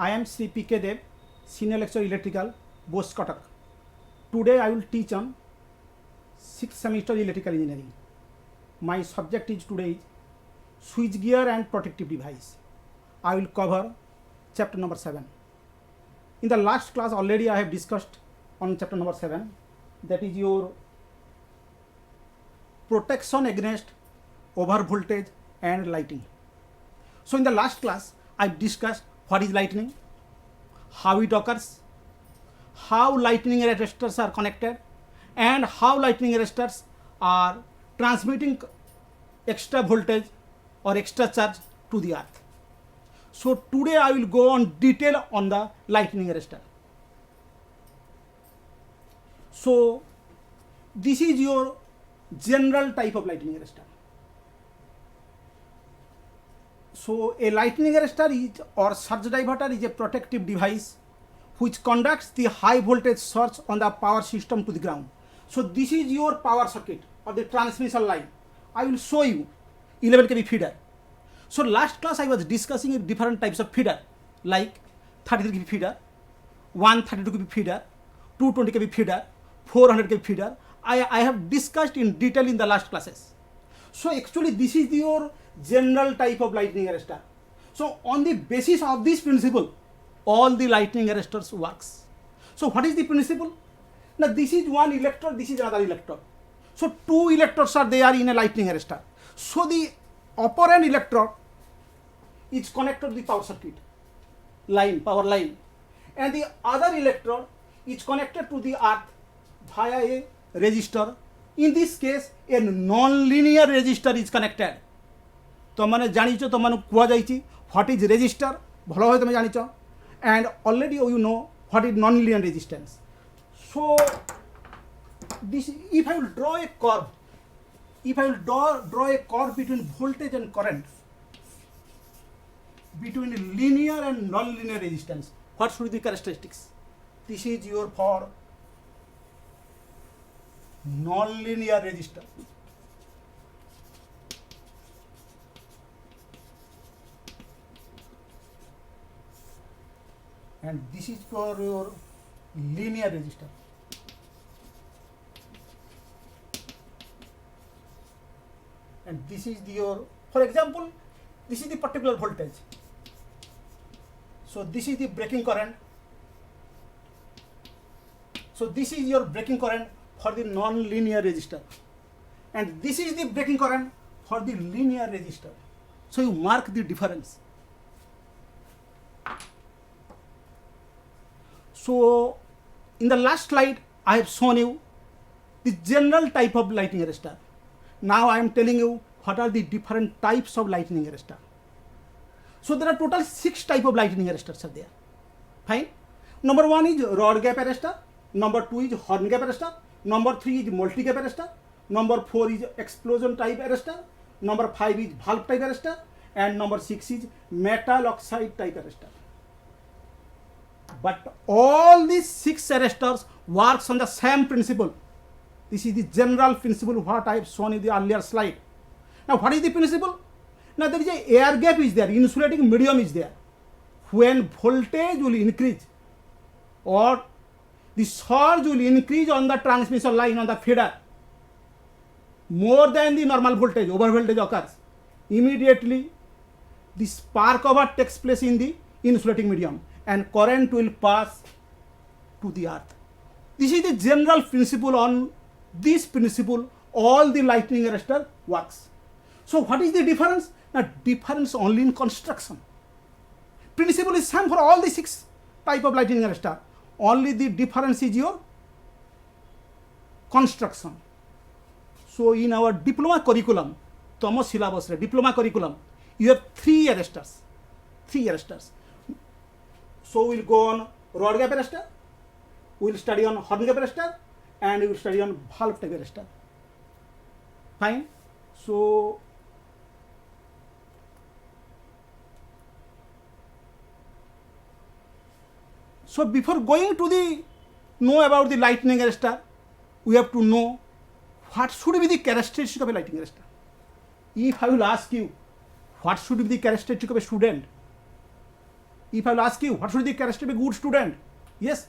I am Sri P.K. Dev, Senior Lecturer Electrical, Bose Kotak. Today I will teach on 6th semester Electrical Engineering. My subject is today switchgear and protective device. I will cover chapter number 7. In the last class already I have discussed on chapter number 7, that is your protection against over voltage and lighting. So in the last class I discussed what is lightning, how it occurs, how lightning arresters are connected, and how lightning arresters are transmitting extra voltage or extra charge to the earth. So today I will go on detail on the lightning arrestor. So this is your general type of lightning arrestor. So a lightning arrestor is or surge diverter is a protective device which conducts the high voltage surge on the power system to the ground. So this is your power circuit or the transmission line. I will show you 11 kV feeder. So last class I was discussing different types of feeder like 33 kV feeder, 132 kV feeder, 220 kV feeder, 400 kV feeder. I have discussed in detail in the last classes. So actually this is your general type of lightning arrestor. So on the basis of this principle, all the lightning arresters works. So what is the principle? Now this is one electrode, this is another electrode. So two electrodes are there in a lightning arrestor. So the operand electrode is connected to the power circuit line, power line, and the other electrode is connected to the earth via a resistor. In this case, a non-linear resistor is connected. तुमने जानिच तुमने कुआ जाइछि what is resistor भलो भाबे तुम जानिच and already you know what is non linear resistance. So this if I will draw a curve, if I will draw a curve between voltage and current, between linear and non-linear resistance, what should be the characteristics? This is your for non-linear resistor. And this is for your linear resistor. And this is your, for example, this is the particular voltage. So this is the breaking current. So this is your breaking current for the non-linear resistor, and this is the breaking current for the linear resistor. So you mark the difference. So in the last slide I have shown you the general type of lightning arrestor. Now I am telling you what are the different types of lightning arrestor. So there are total 6 types of lightning arresters are there. Fine. Number 1 is rod gap arrestor. Number 2 is horn gap arrestor. Number 3 is multi gap arrestor. Number 4 is explosion type arrestor. Number 5 is valve type arrestor. And number 6 is metal oxide type arrestor. But all these 6 arresters works on the same principle. This is the general principle what I have shown in the earlier slide. Now what is the principle? Now there is a air gap is there, insulating medium is there. When voltage will increase or the surge will increase on the transmission line on the feeder more than the normal voltage, over voltage occurs, immediately the spark over takes place in the insulating medium and current will pass to the earth. This is the general principle. On this principle all the lightning arrestor works. So what is the difference? Now difference only in construction. Principle is same for all the 6 type of lightning arrestor. Only the difference is your construction. So in our diploma curriculum, tomo syllabus diploma curriculum, you have 3 arresters. 3 arresters. So we will go on rod gap arrestor, we will study on horn gap arrestor, and we will study on valve type arrestor. Fine. So before going to the know about the lightning arrestor, we have to know what should be the characteristic of a lightning arrestor. If I will ask you what should be the characteristic of a student, If I will ask you, what should be the characteristic of a good student? Yes,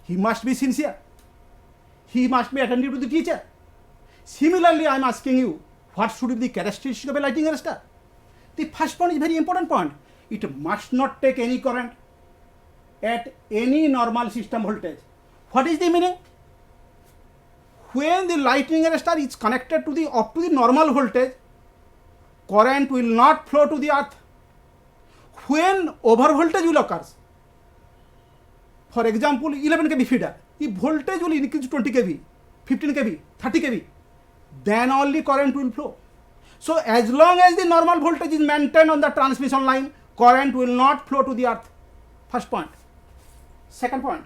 he must be sincere. He must be attentive to the teacher. Similarly, I am asking you, what should be the characteristic of a lightning arrestor? The first point is very important point. It must not take any current at any normal system voltage. What is the meaning? When the lightning arrestor is connected to the up to the normal voltage, current will not flow to the earth. When over voltage will occur, for example 11 kV feeder, if voltage will increase to 20 kV, 15 kV, 30 kV, then only current will flow. So as long as the normal voltage is maintained on the transmission line, current will not flow to the earth. First point. Second point,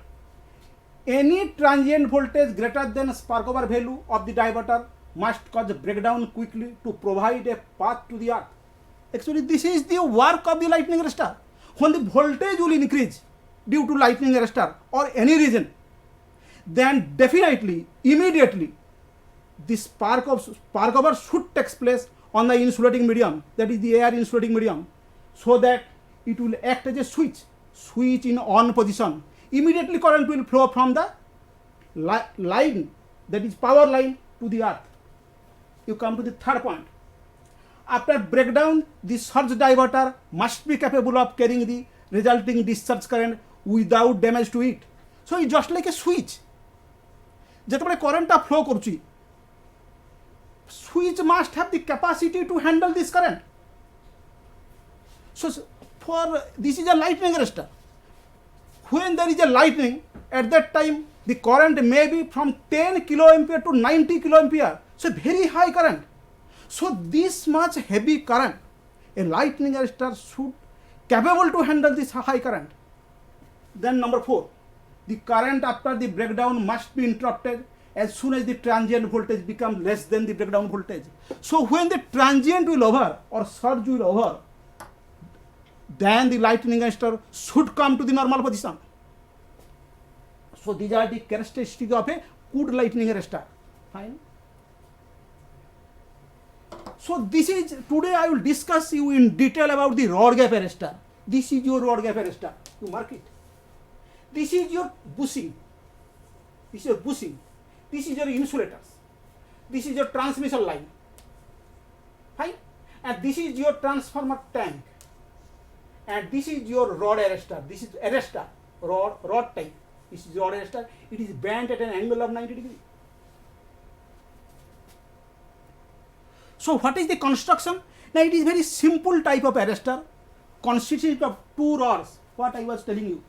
any transient voltage greater than spark over value of the diverter must cause breakdown quickly to provide a path to the earth. Actually, this is the work of the lightning arrestor. When the voltage will increase due to lightning arrestor or any reason, then definitely, immediately, the spark over should take place on the insulating medium, that is the air insulating medium, so that it will act as a switch in on position. Immediately current will flow from the line, that is power line, to the earth. You come to the third point. After breakdown, the surge diverter must be capable of carrying the resulting discharge current without damage to it. So it's just like a switch. যেতବେଳେ current flow করছি, switch must have the capacity to handle this current. So for this is a lightning arrestor. When there is a lightning, at that time the current may be from 10 kiloampere to 90 kiloampere, so very high current. So this much heavy current, a lightning arrestor should capable to handle this high current. Then number 4, the current after the breakdown must be interrupted as soon as the transient voltage becomes less than the breakdown voltage. So when the transient will over or surge will over, then the lightning arrestor should come to the normal position. So these are the characteristics of a good lightning arrestor. Fine. So this is, today I will discuss you in detail about the rod gap arrestor. This is your rod gap arrestor. You mark it. This is your bushing. This is your bushing. This is your insulators. This is your transmission line. Fine. And this is your transformer tank. And this is your rod arrestor. This is arrestor, rod type. This is rod arrestor. It is bent at an angle of 90 degrees. So what is the construction? Now it is very simple type of arrestor consisting of two rods. What I was telling you,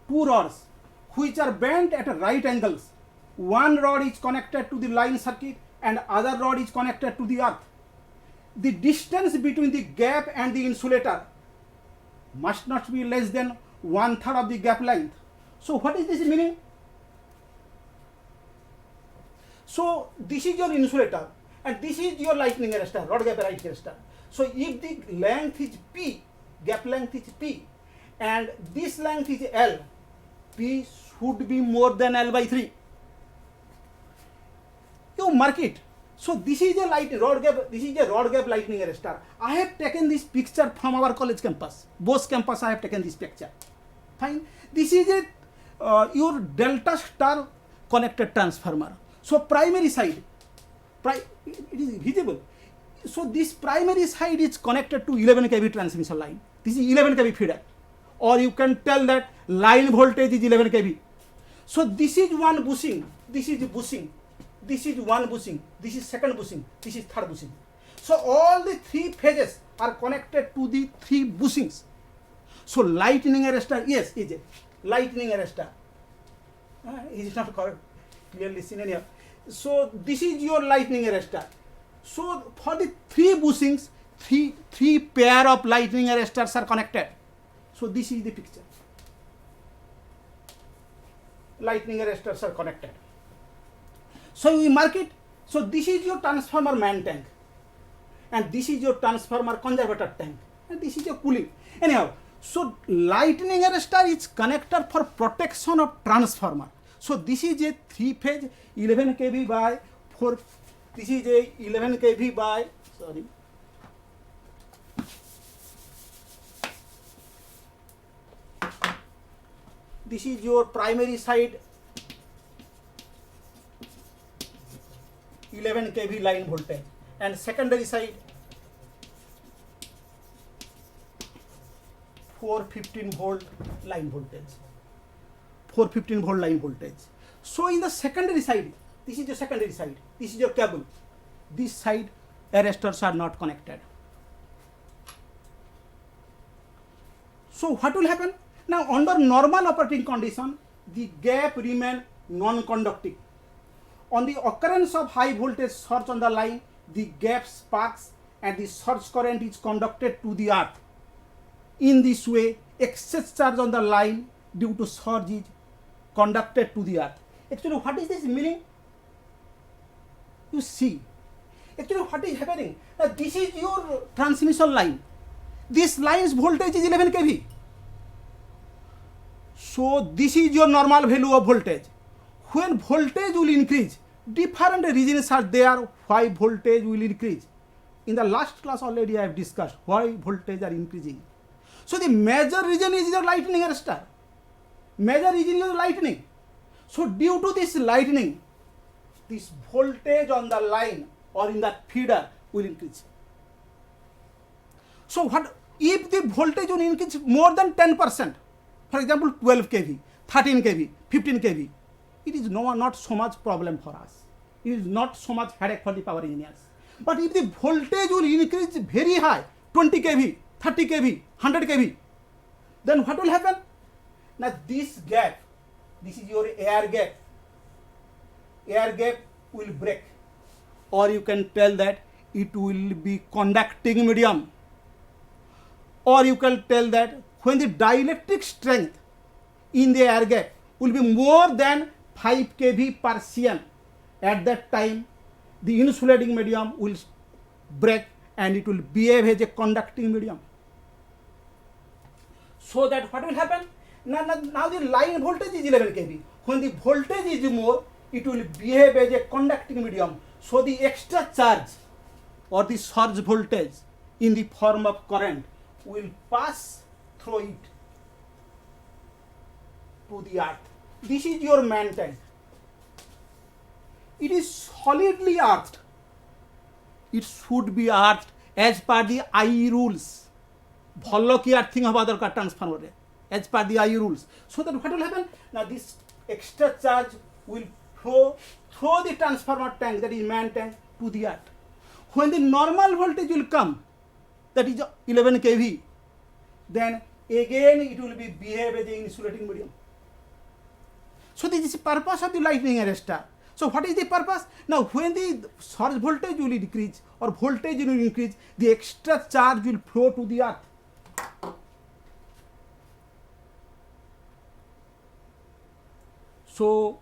two rods which are bent at right angles. One rod is connected to the line circuit and other rod is connected to the earth. The distance between the gap and the insulator must not be less than 1/3 of the gap length. So what is this meaning? So this is your insulator and this is your lightning arrestor, rod gap arrestor. So if the length is P, gap length is P, and this length is L, P should be more than L by 3. You mark it. So this is a rod gap lightning arrestor. I have taken this picture from our college campus. Both campus I have taken this picture. Fine. This is your delta star connected transformer. So primary side, it is visible. So this primary side is connected to 11 kV transmission line. This is 11 kV feeder. Or you can tell that line voltage is 11 kV. So this is one bushing. This is bushing. This is one bushing, this is second bushing, this is third bushing. So all the three phases are connected to the three bushings. So lightning arrestor, yes, is a lightning arrestor. It is not clearly seen here. So this is your lightning arrestor. So for the three bushings, three pair of lightning arrestors are connected. So this is the picture. Lightning arrestors are connected. So we mark it. So this is your transformer man tank, and this is your transformer conservator tank, and this is your cooling. Anyhow, so lightning arrestor is connector for protection of transformer. So this is a 3-phase 11 kV by 4. This is a 11 kV by, sorry. This is your primary side 11 kV line voltage, and secondary side 415 volt line voltage. 415 volt line voltage. So in the secondary side, this is your secondary side, this is your cable. This side arresters are not connected. So what will happen? Now under normal operating condition, the gap remain non-conducting. On the occurrence of high voltage surge on the line, the gap sparks and the surge current is conducted to the earth. In this way, excess charge on the line due to surge is conducted to the earth. Actually, what is this meaning? You see, actually what is happening? Now this is your transmission line. This line's voltage is 11 kV. So this is your normal value of voltage. When voltage will increase, different reasons are there why voltage will increase. In the last class already I have discussed why voltage are increasing. So the major reason is your lightning arrestor. Major reason is lightning. So due to this lightning, this voltage on the line or in the feeder will increase. So what if the voltage will increase more than 10%, for example 12 kV, 13 kV, 15 kV, it is not so much problem for us. It is not so much headache for the power engineers. But if the voltage will increase very high, 20 kV, 30 kV, 100 kV, then what will happen? Now this gap, this is your air gap. Air gap will break, or you can tell that it will be conducting medium, or you can tell that when the dielectric strength in the air gap will be more than 5 kV per cm, at that time the insulating medium will break and it will behave as a conducting medium. So that what will happen? Now the line voltage is 11 kV. When the voltage is more, it will behave as a conducting medium. So the extra charge or the surge voltage in the form of current will pass through it to the earth. This is your main tank. It is solidly earthed. It should be earthed as per the IE rules. Bhallo ki earthing haba dorkar transformer as per the IE rules. So that what will happen? Now this extra charge will flow through the transformer tank, that is main tank, to the earth. When the normal voltage will come, that is 11 kV, then again it will be behave as an insulating medium. So this is the purpose of the lightning arrestor. So what is the purpose? Now when the surge voltage will decrease or voltage will increase, the extra charge will flow to the earth. So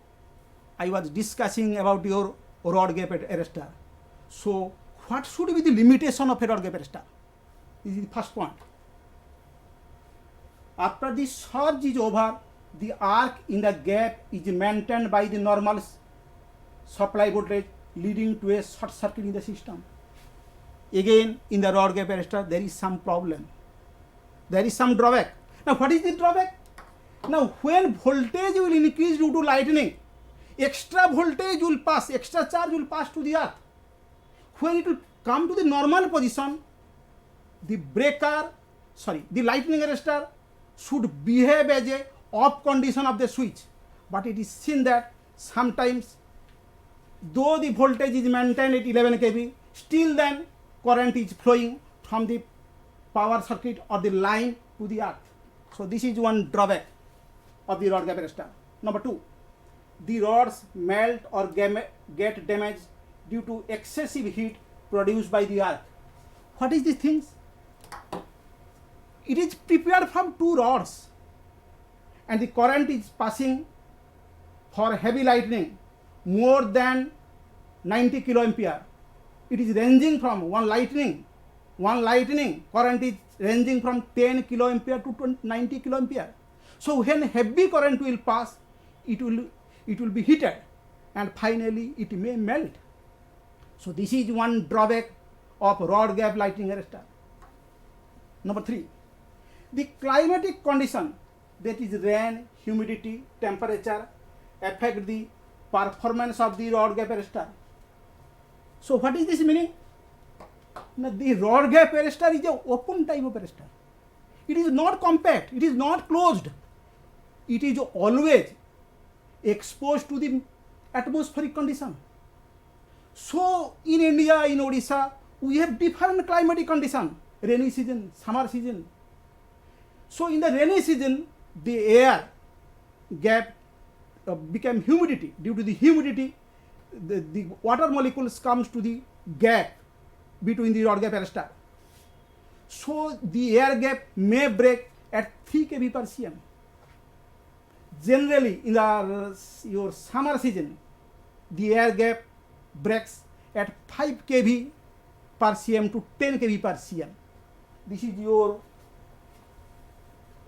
I was discussing about your rod gap arrestor. So what should be the limitation of a rod gap arrestor? This is the first point. After the surge is over, the arc in the gap is maintained by the normal supply voltage, leading to a short circuit in the system. Again, in the rod gap arrestor, there is some problem. There is some drawback. Now, what is the drawback? Now, when voltage will increase due to lightning, extra voltage will pass, extra charge will pass to the earth. When it will come to the normal position, the lightning arrestor should behave as a off condition of the switch. But it is seen that sometimes, though the voltage is maintained at 11 kV, still then current is flowing from the power circuit or the line to the earth. So this is one drawback of the rod gap arrestor. Number 2, the rods melt or get damaged due to excessive heat produced by the earth. What is these things? It is prepared from 2 rods and the current is passing for heavy lightning more than 90 kiloampere. It is ranging from one lightning current is ranging from 10 kiloampere to 90 kiloampere. So when heavy current will pass, it will be heated and finally it may melt. So this is one drawback of rod gap lightning arrestor. Number 3, the climatic condition that is rain, humidity, temperature affect the performance of the rod gap arrestor. So what is this meaning? Now the rod gap arrestor is a open type of arrestor. It is not compact, it is not closed. It is always exposed to the atmospheric condition. So in India, in Odisha, we have different climatic condition, rainy season, summer season. So in the rainy season, the air gap became humidity. Due to the humidity, the water molecules comes to the gap between the rod gap arrestor. So the air gap may break at 3 kV per cm. Generally, in your summer season, the air gap breaks at 5 kV per cm to 10 kV per cm. This is your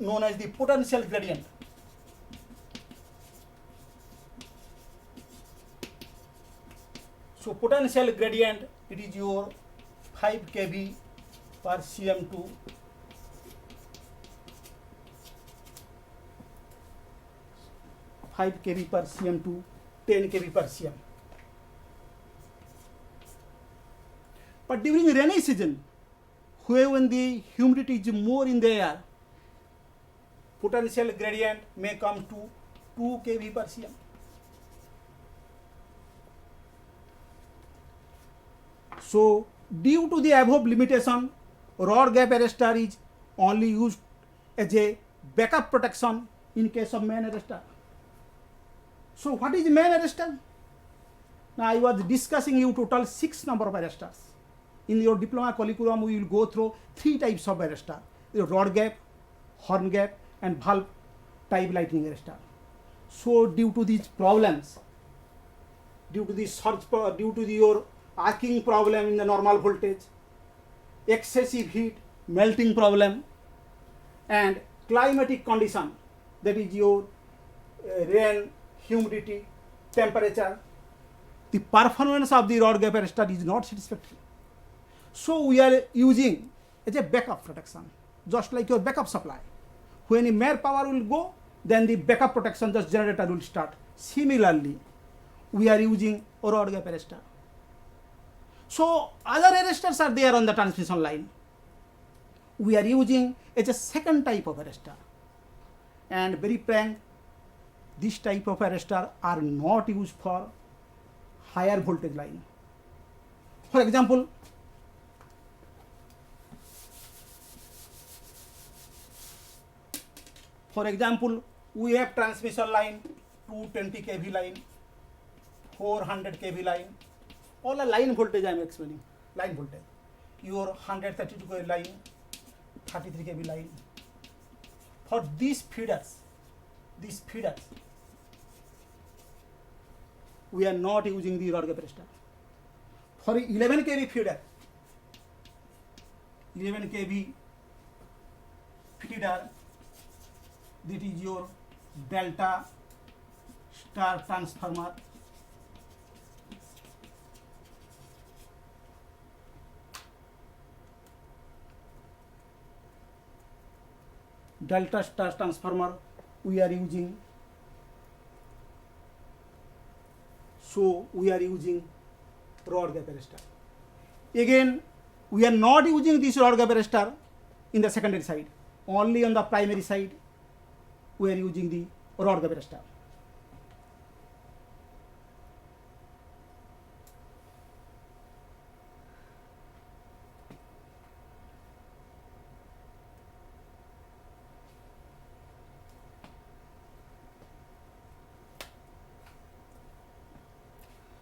known as the potential gradient. So potential gradient, it is your 5 kV per cm to 5 kV per cm to 10 kV per cm. But during the rainy season, when the humidity is more in the air, potential gradient may come to 2 kV per cm. So due to the above limitation, rod gap arrestor is only used as a backup protection in case of main arrestor. So what is main arrestor? Now I was discussing you total 6 number of arrestors. In your diploma curriculum, we will go through 3 types of arrestor: the rod gap, horn gap, and valve type lightning arrestor. So due to these problems, due to the surge, due to your arcing problem in the normal voltage, excessive heat, melting problem, and climatic condition, that is your rain, humidity, temperature, the performance of the rod gap arrestor is not satisfactory. So we are using as a backup protection, just like your backup supply. When the mere power will go, then the backup protection, just generator will start. Similarly, we are using a rod gap arrestor. So other arrestors are there on the transmission line. We are using as a second type of arrestor. And very frank, this type of arrestor are not used for higher voltage line. For example, we have transmission line, 220 kV line, 400 kV line, all a line voltage I am explaining, line voltage. Your 132 kV line, 33 kV line. For these feeders, we are not using the rod gap arrestor. For 11 kV feeder, 11 kV feeder, that is your delta star transformer. Delta star transformer we are using. So we are using rod gap arrestor. Again, we are not using this rod gap arrestor in the secondary side. Only on the primary side we are using the rod gap arrestor.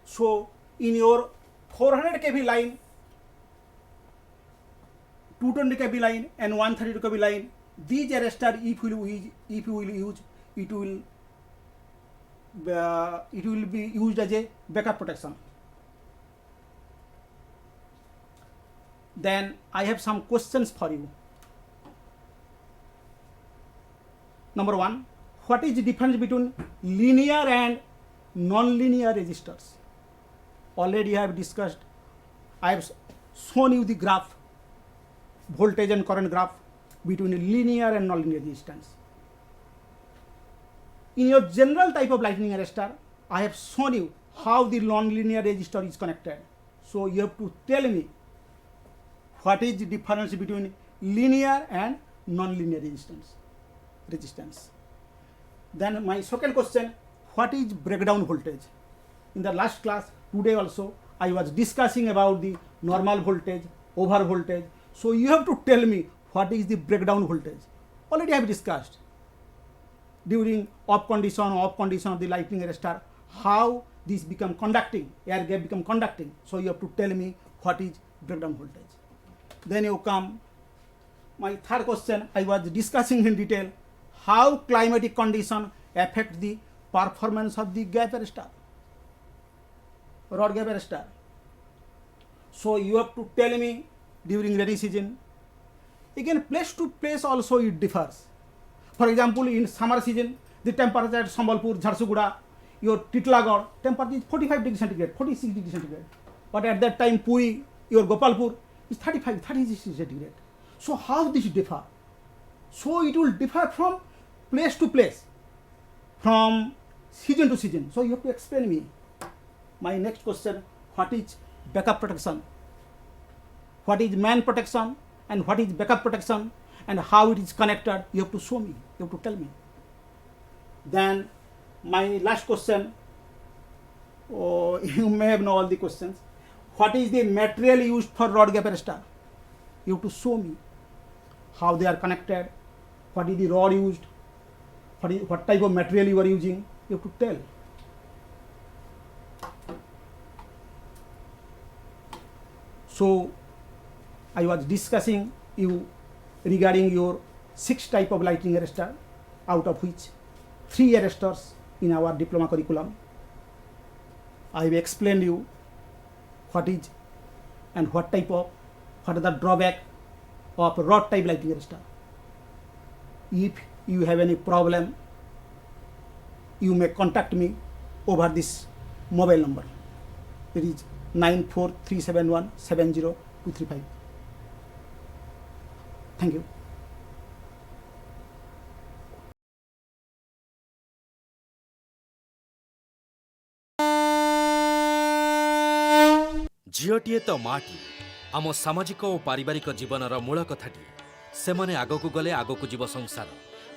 So in your 400 kV line, 220 kV line and 132 kV line, these arrestor if you will use, it will be used as a backup protection. Then I have some questions for you. Number 1, what is the difference between linear and non-linear resistors? Already I have discussed, I have shown you the graph, voltage and current graph between linear and non-linear resistance. in your general type of lightning arrestor, I have shown you how the non-linear resistor is connected. So you have to tell me what is the difference between linear and non-linear resistance. Then my second question, what is breakdown voltage? In the last class, today also, I was discussing about the normal voltage, over voltage. So you have to tell me what is the breakdown voltage. Already I have discussed during off condition of the lightning arrestor, how this become conducting, air gap become conducting. So you have to tell me what is breakdown voltage. Then you come, my third question, I was discussing in detail how climatic condition affect the performance of the gap arrestor, rod gap arrestor. So you have to tell me during rainy season. Again, place to place also it differs. For example, in summer season, the temperature at Sambalpur, Jharsuguda, your Titlagarh, temperature is 45 degrees centigrade, 46 degrees centigrade. But at that time, Puri, your Gopalpur is 35, 36 degrees centigrade. So how this differ? So it will differ from place to place, from season to season. So you have to explain me. My next question, what is backup protection? What is man protection and what is backup protection and how it is connected? You have to show me, you have to tell me. Then my last question, you may have know all the questions. What is the material used for rod gap arrestor? You have to show me how they are connected, what is the rod used, what type of material you are using, you have to tell. So I was discussing you regarding your 6 type of lightning arrestor, out of which 3 arrestors in our diploma curriculum. I have explained you what is and what are the drawback of rod type lightning arrestor. If you have any problem, you may contact me over this mobile number. It is 943717025. Thank you. झीटीए तो माटी आम सामाजिक और पारिवारिक जीवनर मूल कथाटी से माने आगकू गले आगकू जीव संसार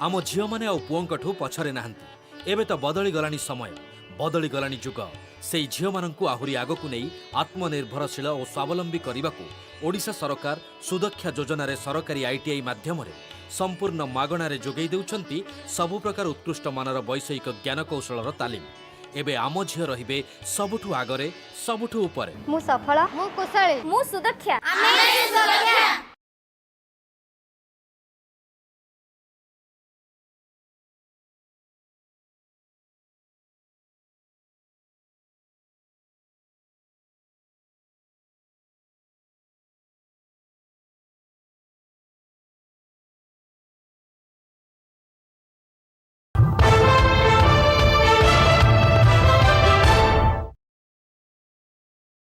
आम झील माने आ पुओंकठू पछरे नाहांती एबे तो बदली गलानी समय बदली गलानी जुग से झील माननकू आहुरी आगकू नहीं आत्मनिर्भरशील और स्वावलंबी करने ओडिशा सरकार सुदक्षा योजन सरकारी आईटीआई माध्यम संपूर्ण मागणार जोगई देउछंती सबु प्रकार उत्कृष्ट मानर वैषयिक ज्ञान कौशलर तालीम एबे आम झील रहिबे सबुठू आगरे सबुठू उपरे मु सफल मु कुशली मु सुदक्षा